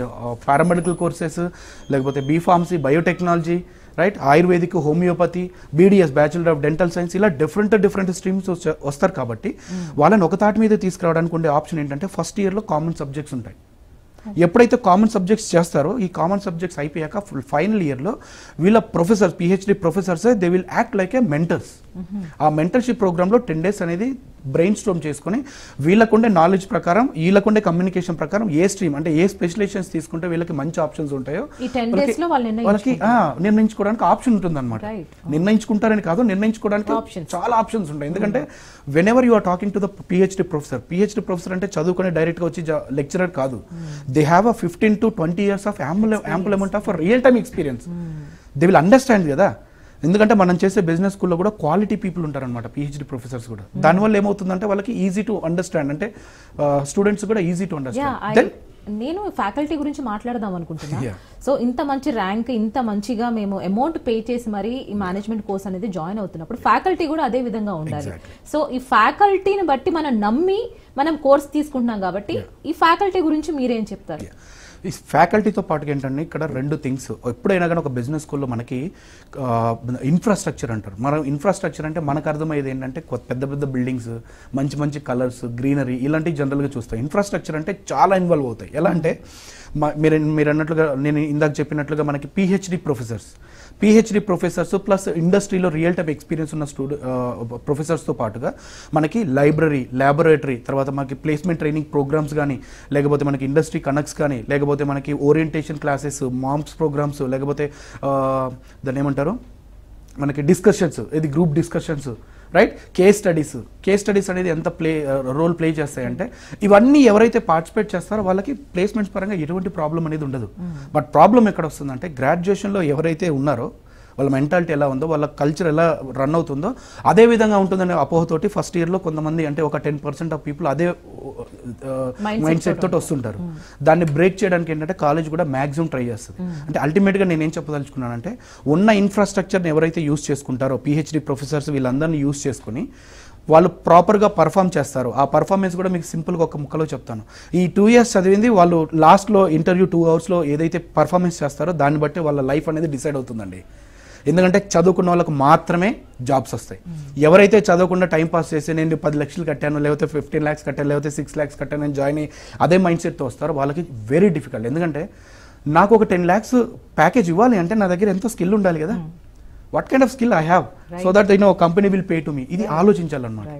పారామెడికల్ కోర్సెస్, లేకపోతే B Pharmacy, biotechnology, right, ayurvedic, homeopathy, BDS, bachelor of dental science, ఇలా డిఫరెంట్ స్ట్రీమ్స్ వస్తారు. కాబట్టి వాళ్ళని ఒక తాటి మీద తీసుకురావడానికి ఉండే ఆప్షన్ ఏంటంటే ఫస్ట్ ఇయర్లో కామన్ సబ్జెక్ట్స్ ఉంటాయి. ఎప్పుడైతే కామన్ సబ్జెక్ట్స్ చేస్తారో ఈ కామన్ సబ్జెక్ట్స్ అయిపోయాక ఫైనల్ ఇయర్లో వీళ్ళ professors, PhD professors they will act like A mentors. ఆ మెంటర్షిప్ ప్రోగ్రాంలో 10 days అనేది బ్రెయిన్ స్ట్రోమ్ చేసుకుని వీళ్ళకుండే నాలెడ్జ్ ప్రకారం, వీళ్ళకుండే కమ్యూనికేషన్ ప్రకారం ఏ స్ట్రీమ్ అంటే ఏ స్పెషలైజేషన్స్ తీసుకుంటే వీళ్ళకి మంచి ఆప్షన్స్ ఉంటాయో వాళ్ళకి నిర్ణయించుకోవడానికి ఆప్షన్ ఉంటుంది అనమాట. నిర్ణయించుకుంటారని కాదు, నిర్ణయించుకోవడానికి చాలా ఆప్షన్స్ ఉంటాయి. ఎందుకంటే whenever you are talking to the PhD professor అంటే చదువుకుని డైరెక్ట్గా వచ్చి లెక్చరర్ కాదు. They have a 15 to 20 years of ample amount of real time experience. They will understand కదా. ఎందుకంటే మనం చేసే బిజినెస్ స్కూల్లో కూడా క్వాలిటీ పీపుల్ ఉంటారనమాట, పిహెచ్డి ప్రొఫెసర్స్ కూడా. దానివల్ల ఏమవుతుందంటే వాళ్ళకి ఈజీ టు అండర్స్టాండ్, అంటే స్టూడెంట్స్ కూడా ఈజీ టు అండర్స్టాండ్.
నేను ఫ్యాకల్టీ గురించి మాట్లాడదాం అనుకుంటున్నా. సో ఇంత మంచి ర్యాంక్, ఇంత మంచిగా మేము అమౌంట్ పే చేసి మరి ఈ మేనేజ్మెంట్ కోర్స్ అనేది జాయిన్ అవుతున్నప్పుడు ఫ్యాకల్టీ కూడా అదే విధంగా ఉండాలి. సో ఈ ఫ్యాకల్టీని బట్టి మనం నమ్మి మనం కోర్స్ తీసుకుంటున్నాం కాబట్టి ఈ ఫ్యాకల్టీ గురించి మీరేం చెప్తారు?
ఈ ఫ్యాకల్టీతో పాటుగా ఏంటంటే ఇక్కడ 2 things. ఎప్పుడైనా కానీ ఒక బిజినెస్ స్కూల్లో మనకి ఇన్ఫ్రాస్ట్రక్చర్ అంటారు. మనం ఇన్ఫ్రాస్ట్రక్చర్ అంటే మనకు అర్థమయ్యేది ఏంటంటే పెద్ద బిల్డింగ్స్, మంచి కలర్స్, గ్రీనరీ, ఇలాంటివి జనరల్గా చూస్తాం. ఇన్ఫ్రాస్ట్రక్చర్ అంటే చాలా ఇన్వాల్వ్ అవుతాయి. ఎలా అంటే మీరు అన్నట్లుగా, నేను ఇందాక చెప్పినట్లుగా మనకి పిహెచ్డి ప్రొఫెసర్స్ ప్లస్ ఇండస్ట్రీలో రియల్ టైమ్ ఎక్స్పీరియన్స్ ఉన్న ప్రొఫెసర్స్తో పాటుగా మనకి లైబ్రరీ, ల్యాబొరేటరీ, తర్వాత మనకి ప్లేస్మెంట్ ట్రైనింగ్ ప్రోగ్రామ్స్ కానీ, లేకపోతే మనకి ఇండస్ట్రీ కనెక్ట్స్ కానీ, లేకపోతే మనకి ఓరియంటేషన్ క్లాసెస్, మామ్స్ ప్రోగ్రామ్స్, లేకపోతే దాన్ని ఏమంటారు మనకి డిస్కషన్స్, ఇది group discussions, right, case studies అనేది ఎంత రోల్ ప్లే చేస్తాయంటే ఇవన్నీ ఎవరైతే పార్టిసిపేట్ చేస్తారో వాళ్ళకి ప్లేస్మెంట్స్ పరంగా ఎటువంటి ప్రాబ్లం అనేది ఉండదు. బట్ ప్రాబ్లం ఎక్కడ వస్తుందంటే గ్రాడ్యుయేషన్లో ఎవరైతే ఉన్నారో వాళ్ళ మెంటాలిటీ ఎలా ఉందో, వాళ్ళ కల్చర్ ఎలా రన్ అవుతుందో అదే విధంగా ఉంటుందనే అపోహతోటి ఫస్ట్ ఇయర్లో కొంతమంది అంటే ఒక 10% ఆఫ్ పీపుల్ అదే మైండ్ సెట్ తోటి వస్తుంటారు. దాన్ని బ్రేక్ చేయడానికి ఏంటంటే కాలేజ్ కూడా మ్యాక్సిమం ట్రై చేస్తుంది. అంటే అల్టిమేట్గా నేనేం చెప్పదలుచుకున్నానంటే ఉన్న ఇన్ఫ్రాస్ట్రక్చర్ని ఎవరైతే యూస్ చేసుకుంటారో పిహెచ్డి ప్రొఫెసర్స్ వీళ్ళందరినీ యూస్ చేసుకుని వాళ్ళు ప్రాపర్గా పర్ఫామ్ చేస్తారు. ఆ పర్ఫార్మెన్స్ కూడా మీకు సింపుల్గా ఒక ముక్కలో చెప్తాను. ఈ 2 years చదివింది వాళ్ళు లాస్ట్లో ఇంటర్వ్యూ 2 hours ఏదైతే పర్ఫార్మెన్స్ చేస్తారో దాన్ని బట్టి వాళ్ళ లైఫ్ అనేది డిసైడ్ అవుతుందండి. ఎందుకంటే చదువుకున్న వాళ్ళకు మాత్రమే జాబ్స్ వస్తాయి. ఎవరైతే చదవకుండా టైం పాస్ చేసి నేను 10 లక్షలు కట్టాను, లేకపోతే 15 lakhs కట్టాను, లేకపోతే 6 lakhs కట్టాను అని జాయిన్ అయ్యి అదే మైండ్ సెట్తో వస్తారో వాళ్ళకి వెరీ డిఫికల్ట్. ఎందుకంటే నాకు ఒక 10 lakhs ప్యాకేజ్ ఇవ్వాలి అంటే నా దగ్గర ఎంతో స్కిల్ ఉండాలి కదా. What kind of skill I have so that company will pay to me. ఇది ఆలోచించాలన్నమాట.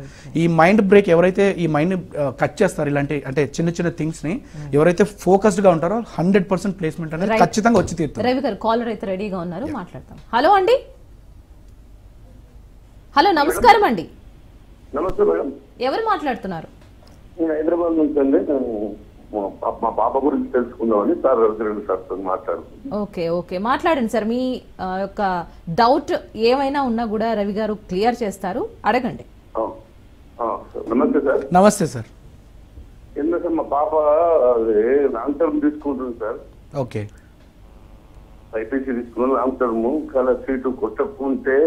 ఈ మైండ్ బ్రేక్ ఎవరైతే ఈ మైండ్ కట్ చేస్తారు, ఇలాంటి అంటే చిన్న థింగ్స్ ని ఎవరైతే ఫోకస్డ్ గా ఉంటారో 100% ప్లేస్మెంట్ అనేది ఖచ్చితంగా వచ్చి తీరుతుంది.
రవి గారు కాలర్ అయితే రెడీగా ఉన్నారు, మాట్లాడతాం. హలో అండి. హలో, నమస్కారం అండి.
నమస్తే మేడం.
ఎవరు మాట్లాడుతున్నారు?
హైదరాబాద్ నుంచి అండి. మా పాప గురించి తెలుసుకుందామని సార్ రవికిరణ్ సార్తో మాట్లాడుతున్నాను.
ఓకే, మాట్లాడండి సార్. మీ యొక్క డౌట్ ఏమైనా ఉన్నా కూడా రవి గారు క్లియర్ చేస్తారు, అడగండి.
నమస్తే సార్.
నమస్తే సార్.
ఎందుకంటే మా పాప లాంగ్ టర్మ్ తీసుకుంటుంది సార్.
ఓకే,
ఐపీసీ తీసుకున్నాం లాంగ్ టర్మ్. చాలా సీటు కొట్టకుంటే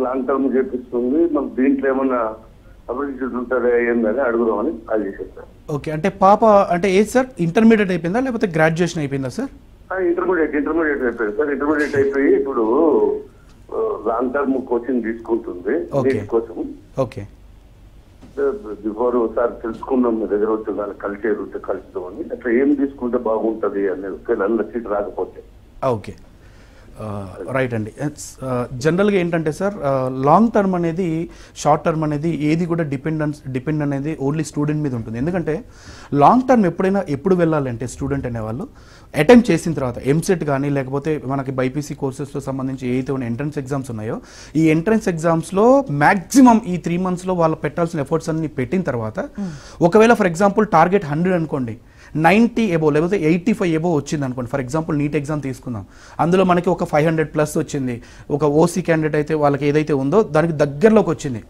లాంగ్ టర్మ్ చేపిస్తుంది. మాకు దీంట్లో ఏమన్నా అభివృద్ధి ఉంటుందా ఏందని అడుగుదామని కాల్ చేశారు సార్.
ఓకే, అంటే పాప అంటే ఏది సార్, ఇంటర్మీడియట్ అయిపోయిందా లేకపోతే గ్రాడ్యుయేషన్ అయిపోయిందా సార్?
ఇంటర్మీడియట్ అయిపోయింది సార్. ఇంటర్మీడియట్ అయిపోయి ఇప్పుడు లాంగ్ టర్మ్ కోచింగ్ తీసుకుంటుంది కోసం.
ఓకే,
బిఫోర్ సార్ తెలుసుకుందాం మీ దగ్గర వచ్చి కలుద్దామని. అట్లా ఏం తీసుకుంటే బాగుంటది అనేది ఒకవేళ సీట్ రాకపోతే.
ఓకే, రైట్ అండి. జనరల్గా ఏంటంటే సార్, లాంగ్ టర్మ్ అనేది షార్ట్ టర్మ్ అనేది ఏది కూడా డిపెండ్ అనేది ఓన్లీ స్టూడెంట్ మీద ఉంటుంది. ఎందుకంటే లాంగ్ టర్మ్ ఎప్పుడు వెళ్ళాలంటే స్టూడెంట్ అనేవాళ్ళు అటెంప్ట్ చేసిన తర్వాత ఎంసెట్ కానీ లేకపోతే మనకి బైపీసీ కోర్సెస్తో సంబంధించి ఏదైతే ఉన్న ఎంట్రన్స్ ఎగ్జామ్స్ ఉన్నాయో ఈ ఎంట్రన్స్ ఎగ్జామ్స్లో మ్యాక్సిమం ఈ 3 monthsలో వాళ్ళు పెట్టాల్సిన ఎఫర్ట్స్ అన్ని పెట్టిన తర్వాత ఒకవేళ ఫర్ ఎగ్జాంపుల్ టార్గెట్ 100 అనుకోండి, 90 ఎబో లేకపోతే 85 ఎబో వచ్చింది అనుకోండి. ఫర్ ఎగ్జాంపుల్ నీట్ ఎగ్జామ్ తీసుకుందాం, అందులో మనకి ఒక 500+ వచ్చింది, ఒక ఓసీ క్యాండిడేట్ అయితే వాళ్ళకి ఏదైతే ఉందో దానికి దగ్గరలోకి వచ్చింది.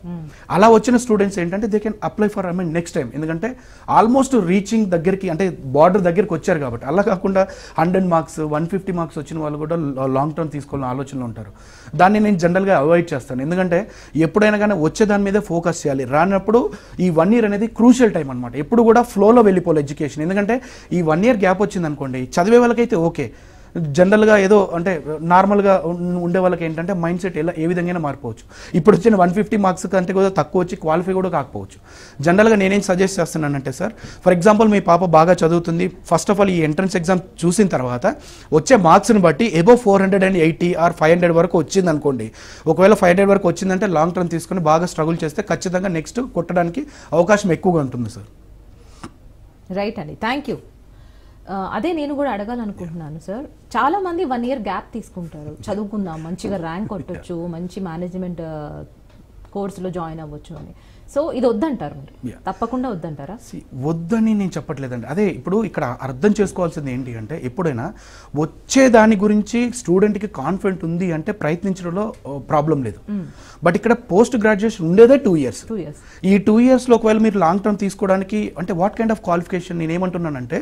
అలా వచ్చిన స్టూడెంట్స్ ఏంటంటే they can apply for next time, ఎందుకంటే ఆల్మోస్ట్ రీచింగ్ దగ్గరికి అంటే బార్డర్ దగ్గరికి వచ్చారు కాబట్టి. అలా కాకుండా 100 మార్క్స్ 150 మార్క్స్ వచ్చిన వాళ్ళు కూడా లాంగ్ టర్మ్ తీసుకోవాలని ఆలోచనలో ఉంటారు. దాన్ని నేను జనరల్గా అవాయిడ్ చేస్తాను, ఎందుకంటే ఎప్పుడైనా కానీ వచ్చే దాని మీదే ఫోకస్ చేయాలి. రానప్పుడు ఈ 1 year అనేది క్రూషియల్ టైం అనమాట. ఎప్పుడు కూడా ఫ్లోలో వెళ్ళిపోవాలి ఎడ్యుకేషన్. ఎందుకంటే ఈ 1 year గ్యాప్ వచ్చింది అనుకోండి, చదివే వాళ్ళకైతే ఓకే, జనరల్గా ఏదో అంటే నార్మల్గా ఉండే వాళ్ళకి ఏంటంటే మైండ్ సెట్ ఏ విధంగా మారిపోవచ్చు. ఇప్పుడు వచ్చిన 150 మార్క్స్ కంటే కూడా తక్కువ వచ్చి క్వాలిఫై కూడా కాకపోవచ్చు. జనరల్గా నేనేం సజెస్ట్ చేస్తున్నానంటే సార్, ఫర్ ఎగ్జాంపుల్ మీ పాప బాగా చదువుతుంది, ఫస్ట్ ఆఫ్ ఆల్ ఈ ఎంట్రన్స్ ఎగ్జామ్ చూసిన తర్వాత వచ్చే మార్క్స్ని బట్టి ఎబో 480 ఆర్ 500 వరకు వచ్చింది అనుకోండి. ఒకవేళ 500 వరకు వచ్చిందంటే లాంగ్ టర్మ్ తీసుకొని బాగా స్ట్రగుల్ చేస్తే ఖచ్చితంగా నెక్స్ట్ కొట్టడానికి అవకాశం ఎక్కువగా ఉంటుంది సార్.
రైట్ అండి, థ్యాంక్ యూ. అదే నేను కూడా అడగాలనుకుంటున్నాను సార్. చాలా మంది 1 year గ్యాప్ తీసుకుంటారు, చదువుకుందాం మంచిగా ర్యాంక్ కొట్టొచ్చు, మంచి మేనేజ్మెంట్ కోర్సులో జాయిన్ అవ్వచ్చు అని. సో ఇది వద్దంటారు మీరు, తప్పకుండా వద్దంటారా?
వద్దని నేను చెప్పట్లేదండి. అదే ఇప్పుడు ఇక్కడ అర్థం చేసుకోవాల్సింది ఏంటి అంటే, ఎప్పుడైనా వచ్చే దాని గురించి స్టూడెంట్కి కాన్ఫిడెంట్ ఉంది అంటే ప్రయత్నించడంలో ప్రాబ్లం లేదు. బట్ ఇక్కడ పోస్ట్ గ్రాడ్యుయేషన్ ఉండేదే 2 years. ఈ 2 yearsలో ఒకవేళ మీరు లాంగ్ టర్మ్ తీసుకోవడానికి అంటే వాట్ కైండ్ ఆఫ్ క్వాలిఫికేషన్ నేనేమంటున్నానంటే,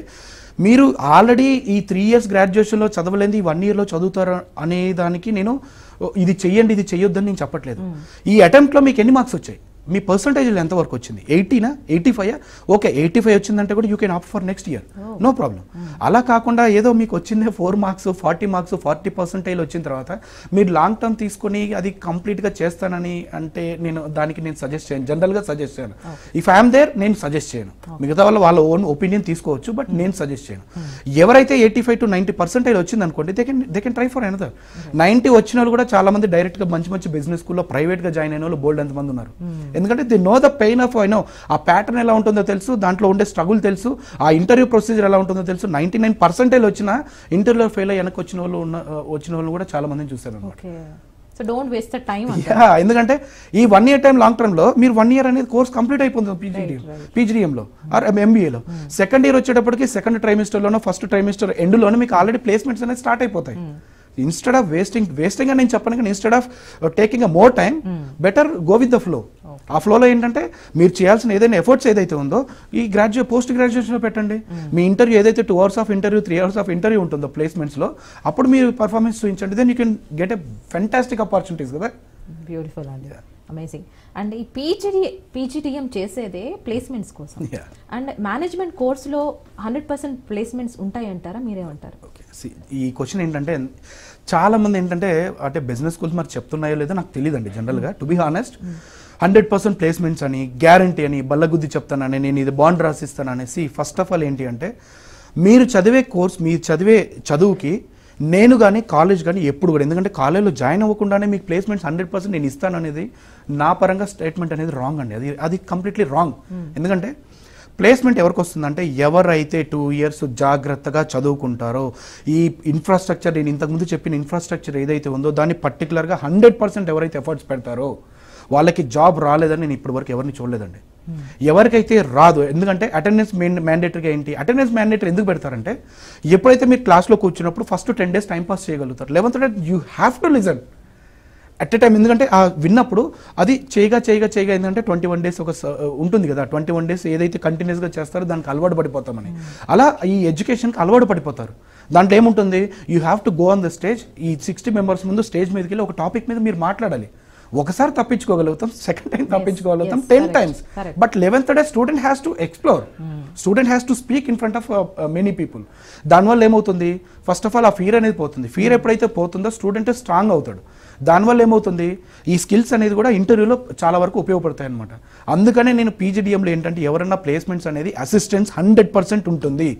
మీరు ఆల్రెడీ ఈ 3 years గ్రాడ్యుయేషన్లో చదవలేని ఈ 1 yearలో చదువుతారు అనే దానికి నేను ఇది చెయ్యండి ఇది చెయ్యొద్దని నేను చెప్పట్లేదు. ఈ అటెంప్ట్లో మీకు ఎన్ని మార్క్స్ వచ్చాయి, మీ పర్సంటేజ్లో ఎంతవరకు వచ్చింది, 80నా 85? ఓకే, 85 వచ్చిందంటే కూడా you can opt for next year, no problem. అలా కాకుండా ఏదో మీకు వచ్చిందే 4 marks 40 marks 40% వచ్చిన తర్వాత మీరు లాంగ్ టర్మ్ తీసుకొని అది కంప్లీట్గా చేస్తానని అంటే నేను సజెస్ట్ చేయను, జనరల్గా సజెస్ట్ చేయను. ఇఫ్ ఐఎమ్ దేర్ నేను సజెస్ట్ చేయను, మిగతా వాళ్ళ ఓన్ ఒపీనియన్ తీసుకోవచ్చు, బట్ నేను సజెస్ట్ చేయను. ఎవరైతే 85 to 90% వచ్చింది అనుకోండి, they can try for another. 90 వచ్చిన వాళ్ళు కూడా చాలా మంది డైరెక్ట్గా మంచి బిజినెస్ స్కూల్లో ప్రైవేట్గా జాయిన్ అయిన వాళ్ళు బోల్డ్ ఎంతమంది ఉన్నారు. ఎందుకంటే they know the pain of ఆ ప్యాటర్న్ ఎలా ఉంటుందో తెలుసు, దాంట్లో ఉండే స్ట్రగుల్ తెలుసు, ఆ ఇంటర్వ్యూ ప్రొసీజర్ ఎలా ఉంటుందో తెలుసు. 99% వచ్చిన ఇంటర్వ్యూలో ఫెయిల్ అయ్యి వెనక్కి వచ్చిన వాళ్ళు కూడా చాలా మందిని చూశారు అనమాట.
So don't waste the time.
ఎందుకంటే ఈ 1 year టైం లాంగ్ టర్మ్ లో మీరు 1 year అనేది కోర్స్ కంప్లీట్ అయిపోతుంది పీజీడీఎంలో ఆర్ ఎంబీఏలో. సెకండ్ ఇయర్ వచ్చేటప్పటికి సెకండ్ ట్రైమిస్టర్లోనో ఫస్ట్ ట్రైమిస్టర్ ఎండ్లోనో మీకు ఆల్రెడీ ప్లేస్మెంట్స్ అనేది స్టార్ట్ అయిపోతాయి. ఇన్స్టెడ్ ఆఫ్ వేస్టింగ్ అని నేను చెప్పను, కానీ instead of taking a more time better go with the flow. ఆ ఫ్లోలో ఏంటంటే మీరు చేయాల్సిన ఏదైనా ఎఫర్ట్స్ ఏదైతే ఉందో ఈ పోస్ట్ గ్రాడ్యుయేషన్లో పెట్టండి. మీ ఇంటర్వ్యూ ఏదైతే 2 hours of interview 3 hours of interview ఉంటుందో ప్లేస్మెంట్స్లో, అప్పుడు మీరు పర్ఫార్మెన్స్ చూపించండి. Then you can get a fantastic opportunities కదా.
బ్యూటిఫుల్ అండి, అమేజింగ్. అండ్ ఈ పీజీటీఎం చేసేదే ప్లేస్మెంట్స్ కోసం. అండ్ మేనేజ్మెంట్ కోర్సులో 100% ప్లేస్మెంట్స్ ఉంటాయంటారా, మీరేమంటారు?
ఈ క్వశ్చన్ ఏంటంటే చాలా మంది ఏంటంటే అంటే బిజినెస్ స్కూల్స్ మరి చెప్తున్నాయో లేదో నాకు తెలియదండి. జనరల్గా టు బి హానెస్ట్ 100% ప్లేస్మెంట్స్ అని గ్యారంటీ అని బల్లగుద్ది చెప్తానని నేను ఇది బాండ్ రాసిస్తాననేసి, ఫస్ట్ ఆఫ్ ఆల్ ఏంటి అంటే మీరు చదివే కోర్స్ మీరు చదివే చదువుకి నేను కానీ కాలేజ్ కానీ ఎప్పుడు కూడా, ఎందుకంటే కాలేజ్లో జాయిన్ అవ్వకుండానే మీకు ప్లేస్మెంట్స్ 100% నేను ఇస్తాను అనేది నా పరంగా స్టేట్మెంట్ అనేది రాంగ్ అండి. అది కంప్లీట్లీ రాంగ్. ఎందుకంటే ప్లేస్మెంట్ ఎవరికి వస్తుందంటే ఎవరైతే 2 years జాగ్రత్తగా చదువుకుంటారో, ఈ ఇన్ఫ్రాస్ట్రక్చర్ నేను ఇంతకుముందు చెప్పిన ఇన్ఫ్రాస్ట్రక్చర్ ఏదైతే ఉందో దాన్ని పర్టికులర్గా 100% ఎవరైతే ఎఫర్ట్స్ పెడతారో వాళ్ళకి జాబ్ రాలేదని నేను ఇప్పటి వరకు ఎవరిని చూడలేదండి. ఎవరికైతే రాదు, ఎందుకంటే అటెండెన్స్ మ్యాండేటరీగా ఏంటి, అటెండెన్స్ మ్యాండేటరీ ఎందుకు పెడతారంటే ఎప్పుడైతే మీరు క్లాస్లో కూర్చున్నప్పుడు ఫస్ట్ 10 days టైం పాస్ చేయగలుగుతారు. 11th day you have to listen at a time. ఎందుకంటే ఆ విన్నప్పుడు అది చేయగా ఏంటంటే 21 days ఒక ఉంటుంది కదా, 21 days ఏదైతే కంటిన్యూస్గా చేస్తారో దానికి అలవాటు పడిపోతామని. అలా ఈ ఎడ్యుకేషన్కి అలవాటు పడిపోతారు. దాంట్లో ఏముంటుంది, you have to go on the stage. ఈ 60 members ముందు స్టేజ్ మీదకి వెళ్ళి ఒక టాపిక్ మీద మీరు మాట్లాడాలి. ఒకసారి తప్పించుకోగలుగుతాం, సెకండ్ టైం తప్పించుకోగలుగుతాం, 10 times. But 11th day student has to explore, student has to speak in front of many people. దానివల్ల ఏమవుతుంది, ఫస్ట్ ఆఫ్ ఆల్ ఆ ఫీర్ అనేది పోతుంది. ఫీర్ ఎప్పుడైతే పోతుందో స్టూడెంట్ స్ట్రాంగ్ అవుతాడు. దానివల్ల ఏమవుతుంది, ఈ స్కిల్స్ అనేది కూడా ఇంటర్వ్యూలో చాలా వరకు ఉపయోగపడతాయి అనమాట. అందుకనే నేను పీజీడీఎంలో ఏంటంటే ఎవరన్నా ప్లేస్మెంట్స్ అనేది అసిస్టెన్స్ 100% ఉంటుంది.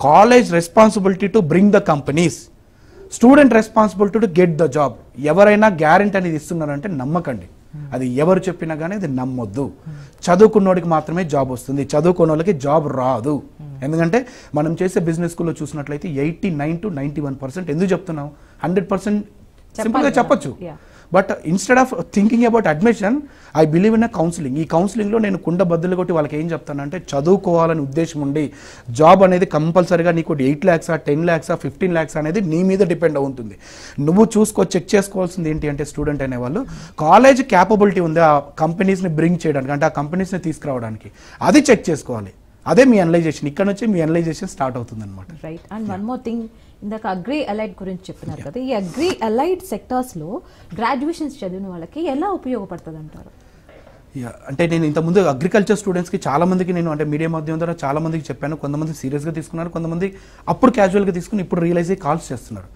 College responsibility to bring the companies. Student responsibility to get the job. ఎవరైనా గ్యారెంటీ అనేది ఇస్తున్నారంటే నమ్మకండి. అది ఎవరు చెప్పినా కానీ అది నమ్మొద్దు. చదువుకున్నోడికి మాత్రమే జాబ్ వస్తుంది, చదువుకున్న వాళ్ళకి జాబ్ రాదు. ఎందుకంటే మనం చేసే బిజినెస్ స్కూల్లో చూసినట్లయితే 89 to 91%. ఎందుకు చెప్తున్నాం? 100% సింపుల్గా చెప్పొచ్చు. But instead of thinking about admission, I believe in a counselling. ఈ కౌన్సిలింగ్లో నేను కుండ బద్దలు కొట్టి వాళ్ళకి ఏం చెప్తానంటే, చదువుకోవాలని ఉద్దేశం ఉండి జాబ్ అనేది కంపల్సరీగా నీకు 8 lakhs 10 lakhs 15 lakhs అనేది నీ మీద డిపెండ్ అవుతుంది. నువ్వు చెక్ చేసుకోవాల్సింది ఏంటి అంటే, స్టూడెంట్ అనేవాళ్ళు కాలేజ్ క్యాపబిలిటీ ఉంది ఆ కంపెనీస్ని బ్రింగ్ చేయడానికి, అంటే ఆ కంపెనీస్ని తీసుకురావడానికి. అది చెక్ చేసుకోవాలి. అదే మీ అనలైజేషన్. ఇక్కడ నుంచి మీ అనలైజేషన్ స్టార్ట్ అవుతుంది అనమాట.
Right. And one more thing, ఇందాక అగ్రి అలైడ్ గురించి చెప్తున్నారు కదా, ఈ అగ్రి అలైడ్ సెక్టార్స్లో గ్రాడ్యుయేషన్స్ చదివిన వాళ్ళకి ఎలా ఉపయోగపడుతుంది అంటారు?
అంటే నేను ఇంతకుముందు అగ్రికల్చర్ స్టూడెంట్స్కి చాలా మందికి నేను అంటే మీడియా మాధ్యమం ద్వారా చాలా మందికి చెప్పాను. కొంతమంది సీరియస్గా తీసుకున్నారు, కొంతమంది అప్పుడు క్యాజువల్గా తీసుకుని ఇప్పుడు రియలైజ్ అయ్యి కాల్స్ చేస్తున్నారు.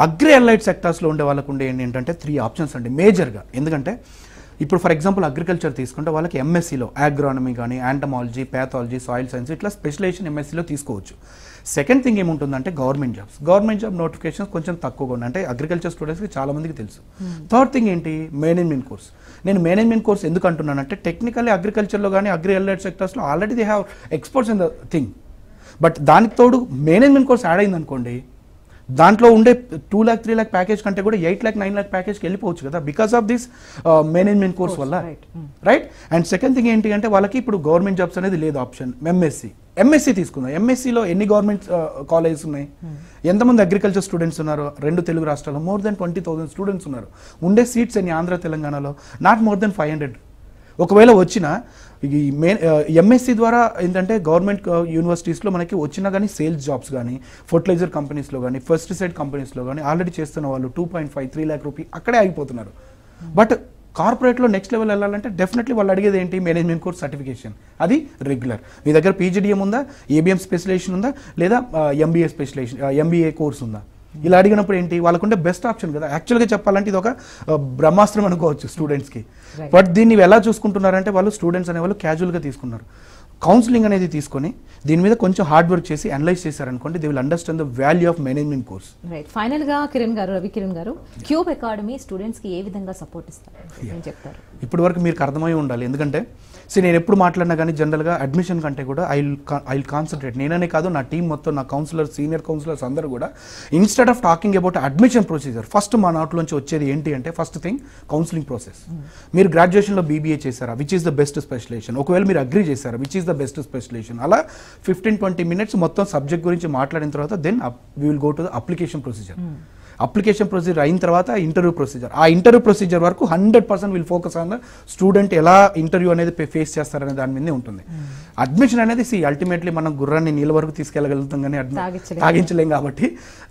అగ్రి అలైడ్ సెక్టార్స్లో ఉండే వాళ్ళకు ఉండే ఏంటంటే 3 ఆప్షన్స్ అండి మేజర్గా. ఎందుకంటే ఇప్పుడు ఫర్ ఎగ్జాంపుల్ అగ్రికల్చర్ తీసుకుంటే వాళ్ళకి ఎంఎస్సీలో అగ్రానమీ కానీ, యాంటమాలజీ, ప్యాథాలజీ, సాయిల్ సైన్స్ ఇట్లా స్పెషలైజేషన్ ఎంఎస్సీలో తీసుకోవచ్చు. సెకండ్ థింగ్ ఏముంటుందంటే గవర్నమెంట్ జాబ్ నోటిఫికేషన్స్ కొంచెం తక్కువగా ఉన్నాయి, అంటే అగ్రికల్చర్ స్టూడెంట్స్కి చాలా మందికి తెలుసు. థర్డ్ థింగ్ ఏంటి? Management course. నేను మేనేజ్మెంట్ కోర్స్ ఎందుకు అంటున్నానంటే, టెక్నికల్లీ అగ్రికల్చర్లో కానీ అగ్రి అలైడ్ సెక్టర్స్లో already they have experts in the thing. But దానికి తోడు మేనేజ్మెంట్ కోర్స్ యాడ్ అయింది అనుకోండి, దాంట్లో ఉండే 2 lakh 3 lakh ప్యాకేజ్ కంటే కూడా 8 lakh 9 lakh ప్యాకేజ్కి వెళ్ళిపోవచ్చు కదా, because of this management course వల్ల. రైట్. అండ్ సెకండ్ థింగ్ ఏంటి అంటే, వాళ్ళకి ఇప్పుడు గవర్నమెంట్ జాబ్స్ అనేది లేదు ఆప్షన్. ఎంఎస్సీ తీసుకుందాం. ఎంఎస్సీలో ఎన్ని గవర్నమెంట్ కాలేజెస్ ఉన్నాయి? ఎంతమంది అగ్రికల్చర్ స్టూడెంట్స్ ఉన్నారు? 2 తెలుగు రాష్ట్రాల్లో మోర్ దెన్ 20,000 స్టూడెంట్స్ ఉన్నారు. ఉండే సీట్స్ ఎన్ని ఆంధ్ర తెలంగాణలో? Not more than 500. ఒకవేళ వచ్చిన ఈ ఎంఎస్సీ ద్వారా ఏంటంటే గవర్నమెంట్ యూనివర్సిటీస్లో మనకి వచ్చినా కానీ సేల్స్ జాబ్స్ కానీ, ఫర్టిలైజర్ కంపెనీస్లో కానీ, పెస్టిసైడ్ కంపెనీస్లో కానీ ఆల్రెడీ చేస్తున్న వాళ్ళు 2.5-3 lakh రూపీ అక్కడే ఆగిపోతున్నారు. బట్ కార్పొరేట్లో నెక్స్ట్ లెవెల్ వెళ్ళాలంటే డెఫినెట్లీ వాళ్ళు అడిగేది ఏంటి? Management course certification. అది రెగ్యులర్. మీ దగ్గర పీజీడిఎం ఉందా, ఏబిఎం స్పెషలైజేషన్ ఉందా, లేదా ఎంబీఏ కోర్స్ ఉందా? ఇలా అడిగినప్పుడు ఏంటి? వాళ్ళకుంటే బెస్ట్ ఆప్షన్ కదా. యాక్చువల్గా చెప్పాలంటే ఇది ఒక బ్రహ్మాస్త్రం అనుకోవచ్చు స్టూడెంట్స్కి. బట్ దీన్ని ఎలా చూసుకుంటున్నారంటే, వాళ్ళు స్టూడెంట్స్ అనేవాళ్ళు క్యాజువల్గా తీసుకున్నారు. కౌన్సిలింగ్ అనేది తీసుకొని దీని మీద కొంచెం హార్డ్ వర్క్ చేసి అనలైజ్ చేశారనుకోండి, they will understand the value of management course.
Right. Final గా రవి కిరణ్ గారు, క్యూబ్ అకాడమీ స్టూడెంట్స్ కి ఏ విధంగా సపోర్ట్ ఇస్తారు చెప్తారు?
ఇప్పటి వరకు మీరు అర్థమై ఉండాలి. ఎందుకంటే నేను ఎప్పుడు మాట్లాడినా కానీ జనరల్గా అడ్మిషన్ కంటే కూడా ఐ కాన్సన్ట్రేట్, నేననే కాదు నా టీం మొత్తం, నా కౌన్సిలర్స్, సీనియర్ కౌన్సిలర్స్ అందరూ కూడా instead of talking about admission procedure, first మా నోట్లోంచి వచ్చేది ఏంటి అంటే, ఫస్ట్ థింగ్ కౌన్సిలింగ్ ప్రాసెస్. మీరు గ్రాడ్యుయేషన్లో బీబీఏ చేశారా? Which is the best specialisation? ఒకవేళ మీరు అగ్రీ చేశారా? Which is the best specialisation? అలా 15-20 minutes మొత్తం సబ్జెక్ట్ గురించి మాట్లాడిన తర్వాత then we will go to the application procedure. Application procedure అయిన తర్వాత ఇంటర్వ్యూ ప్రొసీజర్. ఆ ఇంటర్వ్యూ ప్రొసీజర్ వరకు 100% will focus on the student ఎలా ఇంటర్వ్యూ అనేది ఫేస్ చేస్తారనే దాని మీదే ఉంటుంది. అడ్మిషన్ అనేది అల్టిమేట్లీ మనం గుర్రాన్ని నీళ్ళ వరకు తీసుకెళ్ళగలుగుతాం కానీ తాగించలేం కాబట్టి,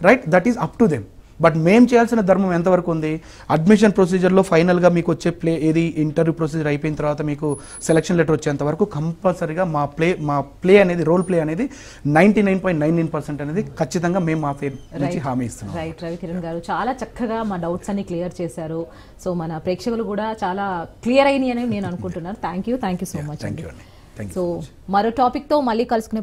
right, that is up to them. But మేము చేయాల్సిన ధర్మం ఎంతవరకు ఉంది? అడ్మిషన్ ప్రొసీజర్లో ఫైనల్గా మీకు వచ్చే ఇంటర్వ్యూ ప్రొసీజర్ అయిపోయిన తర్వాత మీకు సెలక్షన్ లెటర్ వచ్చేంత వరకు కంపల్సరీగా రోల్ ప్లే అనేది 99.99% అనేది ఖచ్చితంగా మేము మా పేరు నుంచి హామీ ఇస్తున్నాం.
రైట్. రవి కిరణ్ గారు చాలా చక్కగా మా డౌట్స్ అన్ని క్లియర్ చేశారు. సో మన ప్రేక్షకులు కూడా చాలా క్లియర్ అయినాయి అని నేను అనుకుంటున్నాను. Thank you so much.
Thank you.
So మరో టాపిక్ తో మళ్ళీ కలుసుకునే